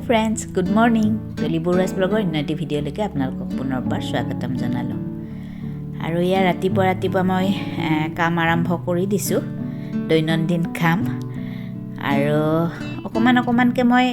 friends, good morning. DOLI BARUAH'S blogৰ ENT ভিডিঅ'লৈকে আপোনালোকক পুনৰবাৰ স্বাগতম জনালোঁ। আৰু ইয়াৰ ৰাতিপুৱা মই কাম আৰম্ভ কৰি দিছোঁ, দৈনন্দিন কাম। আৰু অকমানকৈ মই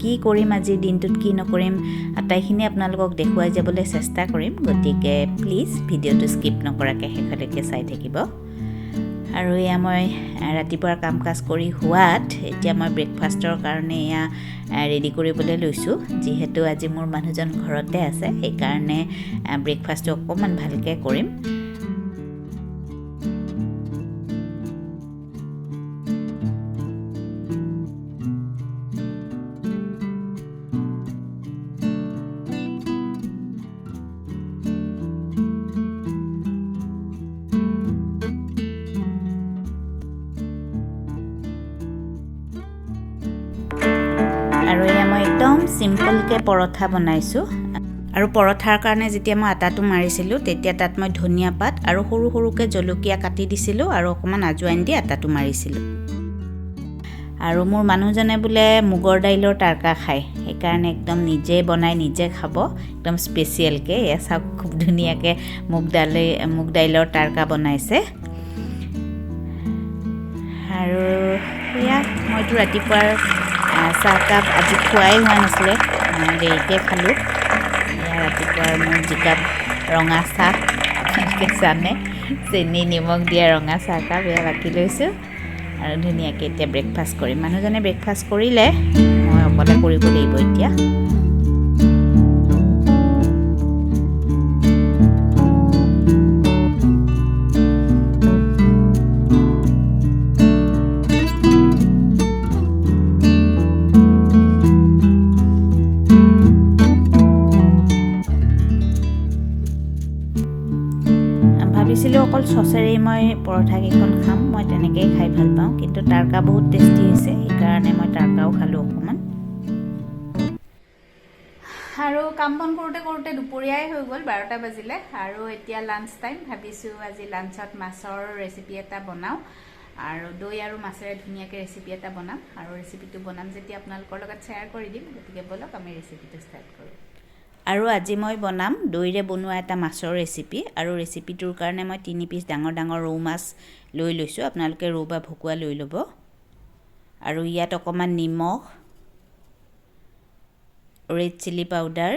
কি কৰিম আজিৰ দিনটোত কি নকৰিম আটাইখিনি আপোনালোকক দেখুৱাই যাবলৈ চেষ্টা কৰিম। গতিকে প্লিজ ভিডিঅ'টো স্কিপ নকৰাকৈ শেষলৈকে চাই থাকিব। আৰু এয়া মই ৰাতিপুৱাৰ কাম কাজ কৰি হোৱাত এতিয়া মই ব্ৰেকফাষ্টৰ কাৰণে এয়া ৰেডি কৰিবলৈ লৈছোঁ। যিহেতু আজি মোৰ মানুহজন ঘৰতে আছে, সেইকাৰণে ব্ৰেকফাষ্টটো অকণমান ভালকৈ কৰিম। আৰু এয়া মই একদম চিম্পলকৈ পৰঠা বনাইছোঁ। আৰু পৰঠাৰ কাৰণে যেতিয়া মই আটাটো মাৰিছিলোঁ তেতিয়া তাত মই ধনিয়া পাত আৰু সৰুকৈ জলকীয়া কাটি দিছিলোঁ আৰু অকণমান আজৱাইন দি আটাটো মাৰিছিলোঁ। আৰু মোৰ মানুহজনে বোলে মুগৰ দাইলৰ তাৰকা খায়, সেইকাৰণে একদম নিজে বনাই নিজে খাব, একদম স্পেচিয়েলকৈ। এয়া চাওক, খুব ধুনীয়াকৈ মুগ দাইলৰ তাৰকা বনাইছে। আৰু এয়া মইতো ৰাতিপুৱাৰ চাহকাপ আজি খোৱাই হোৱা নাছিলে, দেৰিকৈ খালোঁ। এয়া ৰাতিপুৱাৰ মোৰ যিকাপ ৰঙা চাহ, আপোনালোকে জানে, চেনি নিমখ দিয়া ৰঙা চাহকাপ এয়া ৰাখি লৈছোঁ। আৰু ধুনীয়াকৈ এতিয়া ব্ৰেকফাষ্ট কৰিম। মানুহজনে ব্ৰেকফাষ্ট কৰিলে, মই অকলে কৰিব লাগিব এতিয়া। ভাবিছিলোঁ অকল চচেৰেই মই পৰঠাকেইখন খাম, মই তেনেকৈয়ে খাই ভাল পাওঁ, কিন্তু তাৰকা বহুত টেষ্টি হৈছে, সেইকাৰণে মই তাৰকাও খালোঁ অকণমান। আৰু কাম বন কৰোঁতে দুপৰীয়াই হৈ গ'ল, 12টা বাজিলে। আৰু এতিয়া লাঞ্চ টাইম। ভাবিছোঁ আজি লাঞ্চত মাছৰ ৰেচিপি এটা বনাওঁ, আৰু দৈ আৰু মাছেৰে ধুনীয়াকৈ ৰেচিপি এটা বনাম। আৰু ৰেচিপিটো বনাম যেতিয়া আপোনালোকৰ লগত শ্বেয়াৰ কৰি দিম। গতিকে ব'লক আমি ৰেচিপিটো ষ্টাৰ্ট কৰোঁ। আৰু আজি মই বনাম দৈৰে বনোৱা এটা মাছৰ ৰেচিপি। আৰু ৰেচিপিটোৰ কাৰণে মই 3 পিচ ডাঙৰ ৰৌ মাছ লৈ লৈছোঁ। আপোনালোকে ৰৌ বা ভকুৱা লৈ ল'ব। আৰু ইয়াত অকণমান নিমখ, ৰেড চিলি পাউডাৰ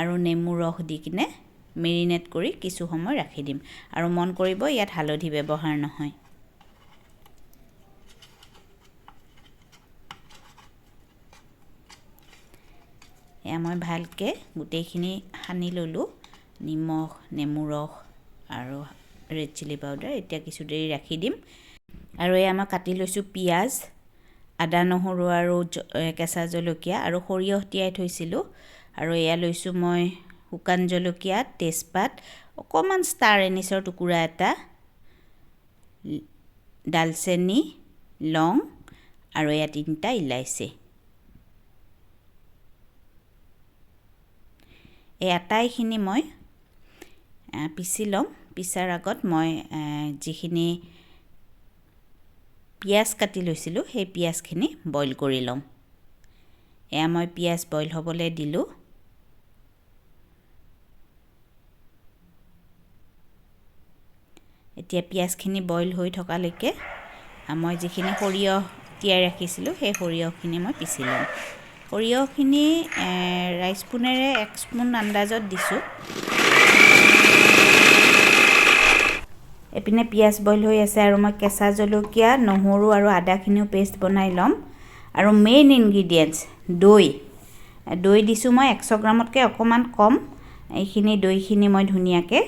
আৰু নেমু ৰস দি কিনে মেৰিনেট কৰি কিছু সময় ৰাখি দিম। আৰু মন কৰিব, ইয়াত হালধি ব্যৱহাৰ নহয়। এয়া মই ভালকৈ গোটেইখিনি সানি ল'লোঁ, নিমখ, নেমু ৰস আৰু ৰেড চিলি পাউডাৰ। এতিয়া কিছু দেৰি ৰাখি দিম। আৰু এয়া মই কাটি লৈছোঁ পিঁয়াজ, আদা নহৰু আৰু কেঁচা জলকীয়া, আৰু সৰিয়হ তিয়াই থৈছিলোঁ। আৰু এয়া লৈছোঁ মই শুকান জলকীয়া, তেজপাত, অকণমান ষ্টাৰ এনিছৰ টুকুৰা এটা, ডালচেনি, লং আৰু এয়া 3টা ইলাইচি। এই আটাইখিনি মই পিচি ল'ম। পিছাৰ আগত মই যিখিনি পিঁয়াজ কাটি লৈছিলোঁ সেই পিঁয়াজখিনি বইল কৰি ল'ম। এয়া মই পিঁয়াজ বইল হ'বলৈ দিলোঁ। এতিয়া পিঁয়াজখিনি বইল হৈ থকালৈকে মই যিখিনি সৰিয়হ তিয়াই ৰাখিছিলোঁ সেই সৰিয়হখিনি মই পিচি ল'ম। সৰিয়হখিনি ৰাইচ স্পুনেৰে 1 স্পুন আন্দাজত দিছোঁ। এপিনে পিঁয়াজ বইল হৈ আছে, আৰু মই কেঁচা জলকীয়া, নহৰু আৰু আদাখিনিও পেষ্ট বনাই ল'ম। আৰু মেইন ইনগ্ৰিডিয়েণ্টছ দৈ দিছোঁ মই 100 গ্ৰামতকৈ অকণমান কম। এইখিনি দৈখিনি মই ধুনীয়াকৈ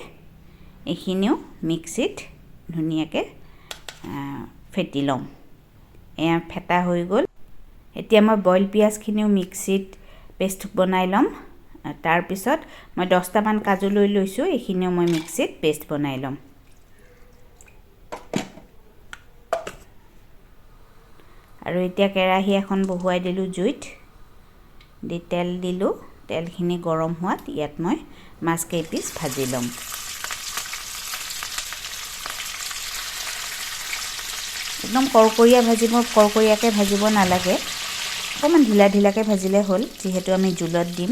এইখিনিও মিক্সিত ধুনীয়াকৈ ফেটি ল'ম। এয়া ফেটা হৈ গ'ল। এতিয়া মই বইল পিঁয়াজখিনিও মিক্সিত পেষ্ট বনাই ল'ম। তাৰপিছত মই 10টামান কাজু লৈ লৈছোঁ, এইখিনিও মই মিক্সিত পেষ্ট বনাই ল'ম। আৰু এতিয়া কেৰাহী এখন বহুৱাই দিলোঁ জুইত, দি তেল দিলোঁ। তেলখিনি গৰম হোৱাত ইয়াত মই মাছ কেইপিচ ভাজি ল'ম। একদম কৰকৰীয়াকৈ ভাজিব নালাগে, অকণমান ঢিলা ঢিলাকৈ ভাজিলে হ'ল যিহেতু আমি জোলত দিম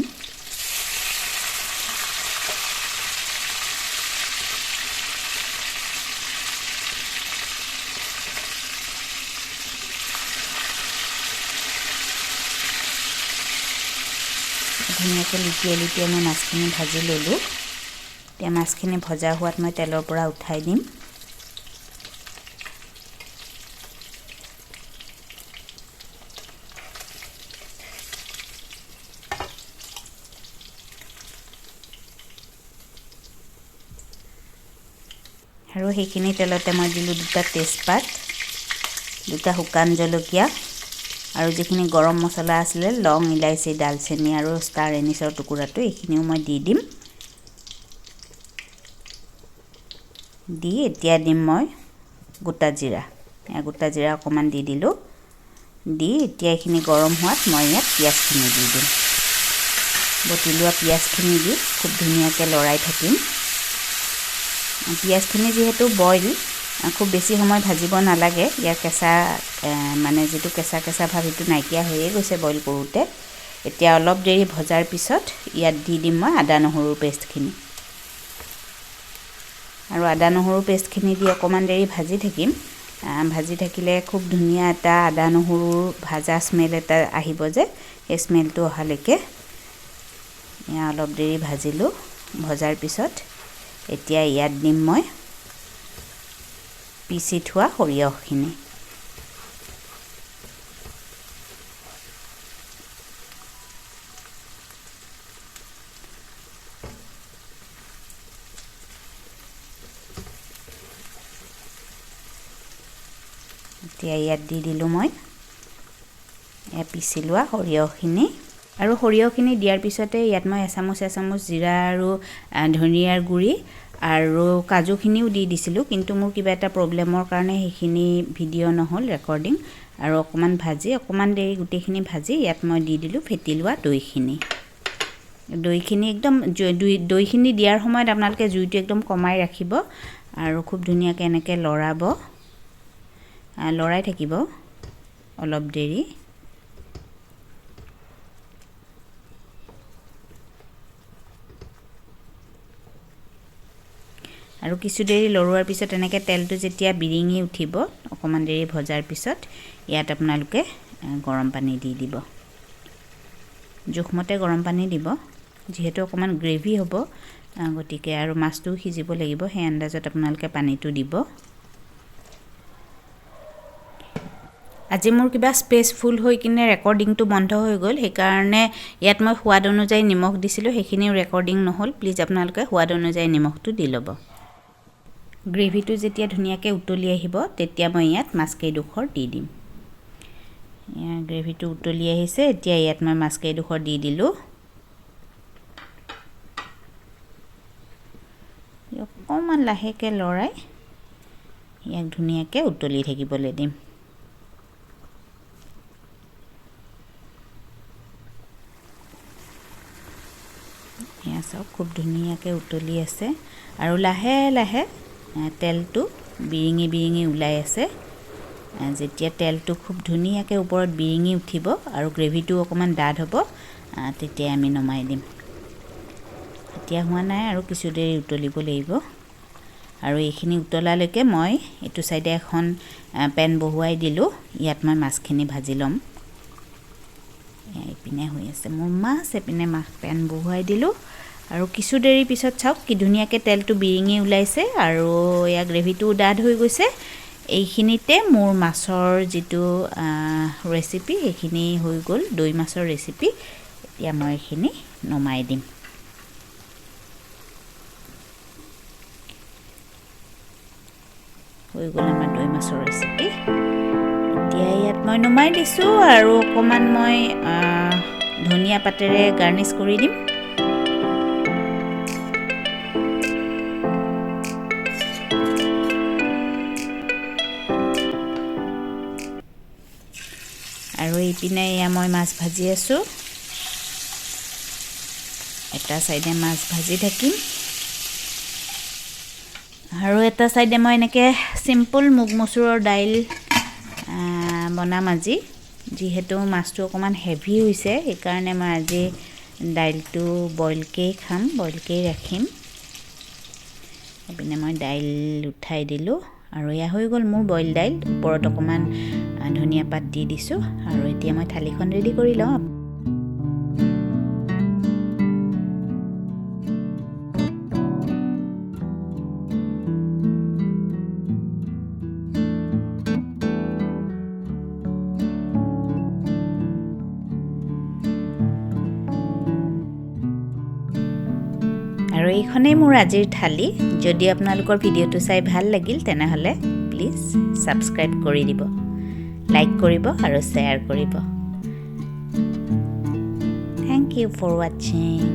ধুনীয়াকৈ লুটিয়াই মই মাছখিনি ভাজি ল'লোঁ এতিয়া মাছখিনি ভজা হোৱাত মই তেলৰ পৰা উঠাই দিম আৰু সেইখিনি তেলতে মই দিলোঁ 2টা তেজপাত 2টা শুকান জলকীয়া আৰু যিখিনি গৰম মছলা আছিলে লং ইলাইচি দালচেনি আৰু ষ্টাৰ এনিছৰ টুকুৰাটো এইখিনিও মই দি দিম দি এতিয়া দিম মই গোটা জিৰা অকণমান দি দিলোঁ দি এতিয়া এইখিনি গৰম হোৱাত মই ইয়াত পিঁয়াজখিনি দি দিম বটিলোৱা পিঁয়াজখিনি দি খুব ধুনীয়াকৈ লৰাই থাকিম পিঁয়াজখিনি যিহেতু বইল খুব বেছি সময় ভাজিব নালাগে ইয়াৰ কেঁচা মানে যিটো কেঁচা ভাব সেইটো নাইকিয়া হৈয়ে গৈছে বইল কৰোঁতে এতিয়া অলপ দেৰি ভজাৰ পিছত ইয়াত দি দিম মই আদা নহৰুৰ পেষ্টখিনি আৰু আদা নহৰুৰ পেষ্টখিনি দি অকণমান দেৰি ভাজি থাকিম ভাজি থাকিলে খুব ধুনীয়া এটা আদা নহৰুৰ ভাজা স্মেল এটা আহিব যে এই স্মেলটো অহালৈকে অলপ দেৰি ভাজিলোঁ ভজাৰ পিছত এতিয়া ইয়াত দিম মই পিচি থোৱা সৰিয়হখিনি এতিয়া ইয়াত দি দিলোঁ মই পিচি লোৱা সৰিয়হখিনি আৰু সৰিয়হখিনি দিয়াৰ পিছতে ইয়াত মই এচামুচ জিৰা আৰু ধনিয়াৰ গুড়ি আৰু কাজুখিনিও দি দিছিলোঁ কিন্তু মোৰ কিবা এটা প্ৰব্লেমৰ কাৰণে সেইখিনি ভিডিঅ' নহ'ল ৰেকৰ্ডিং আৰু অকণমান দেৰি গোটেইখিনি ভাজি ইয়াত মই দি দিলোঁ ফেটি লোৱা দৈখিনি একদম দৈখিনি দিয়াৰ সময়ত আপোনালোকে জুইটো একদম কমাই ৰাখিব আৰু খুব ধুনীয়াকৈ এনেকৈ লৰাই থাকিব অলপ দেৰি আৰু কিছু দেৰি লৰোৱাৰ পিছত এনেকৈ তেলটো যেতিয়া বিৰিঙি উঠিব অকণমান দেৰি ভজাৰ পিছত ইয়াত আপোনালোকে গৰম পানী দি দিব জোখমতে গৰম পানী দিব যিহেতু অকণমান গ্ৰেভি হ'ব গতিকে আৰু মাছটোও সিজিব লাগিব সেই আন্দাজত আপোনালোকে পানীটো দিব আজি মোৰ কিবা স্পেচ ফুল হৈ কিনে ৰেকৰ্ডিংটো বন্ধ হৈ গ'ল সেইকাৰণে ইয়াত মই সোৱাদ অনুযায়ী নিমখ দিছিলোঁ সেইখিনিও ৰেকৰ্ডিং নহ'ল প্লিজ আপোনালোকে সোৱাদ অনুযায়ী নিমখটো দি ল'ব গ্ৰেভিটো যেতিয়া ধুনীয়াকৈ উতলি আহিব তেতিয়া মই ইয়াত মাছকেইডোখৰ দি দিম গ্ৰেভিটো উতলি আহিছে এতিয়া ইয়াত মই মাছকেইডোখৰ দি দিলোঁ অকণমান লাহেকৈ লৰাই ইয়াক ধুনীয়াকৈ উতলি থাকিবলৈ দিম এয়া চাওক খুব ধুনীয়াকৈ উতলি আছে আৰু লাহে লাহে তেলটো বিৰিঙি ওলাই আছে যেতিয়া তেলটো খুব ধুনীয়াকৈ ওপৰত বিৰিঙি উঠিব আৰু গ্ৰেভিটো অকণমান ডাঠ হ'ব তেতিয়া আমি নমাই দিম এতিয়া হোৱা নাই আৰু কিছু দেৰি উতলিব লাগিব আৰু এইখিনি উতলালৈকে মই এইটো সাইডে এখন পেন বহুৱাই দিলোঁ ইয়াত মই মাছখিনি ভাজি ল'ম এইপিনে হৈ আছে মোৰ মাছ এপিনে পেন বহুৱাই দিলোঁ আৰু কিছু দেৰি পিছত চাওক কি ধুনীয়াকৈ তেলটো বিৰিঙি ওলাইছে আৰু এয়া গ্ৰেভিটো ডাঠ হৈ গৈছে এইখিনিতে মোৰ মাছৰ যিটো ৰেচিপি সেইখিনি হৈ গ'ল দৈ মাছৰ ৰেচিপি এতিয়া মই এইখিনি নমাই দিম হৈ গ'ল আমাৰ দৈ মাছৰ ৰেচিপি এতিয়া ইয়াত মই নমাই দিছোঁ আৰু অকণমান মই ধনিয়া পাতেৰে গাৰ্নিছ কৰি দিম আৰু এইপিনে এয়া মই মাছ ভাজি আছোঁ এটা সাইডে মাছ ভাজি থাকিম আৰু এটা সাইডে মই এনেকৈ সিম্পল মুগ মচুৰৰ দাইল বনাম আজি যিহেতু মাছটো অকমান হেভি হৈছে সেইকাৰণে মই আজি দাইলটো বইলকেই খাম, বইলকেই ৰাখিম। এপিনে মই দাইল উঠাই দিলোঁ আৰু এয়া হৈ গ'ল মোৰ বইল দাইল। ওপৰত অকমান ধনিয়া পাত দি দিছোঁ আৰু এতিয়া মই থালিখন ৰেডি কৰি লওঁ। আৰু এইখনেই মোৰ আজিৰ থালি। যদি আপোনালোকৰ ভিডিঅ'টো চাই ভাল লাগিল তেনেহ'লে প্লিজ ছাবস্ক্ৰাইব কৰি দিব, লাইক কৰিব আৰু শ্বেয়াৰ কৰিব। Thank you for watching.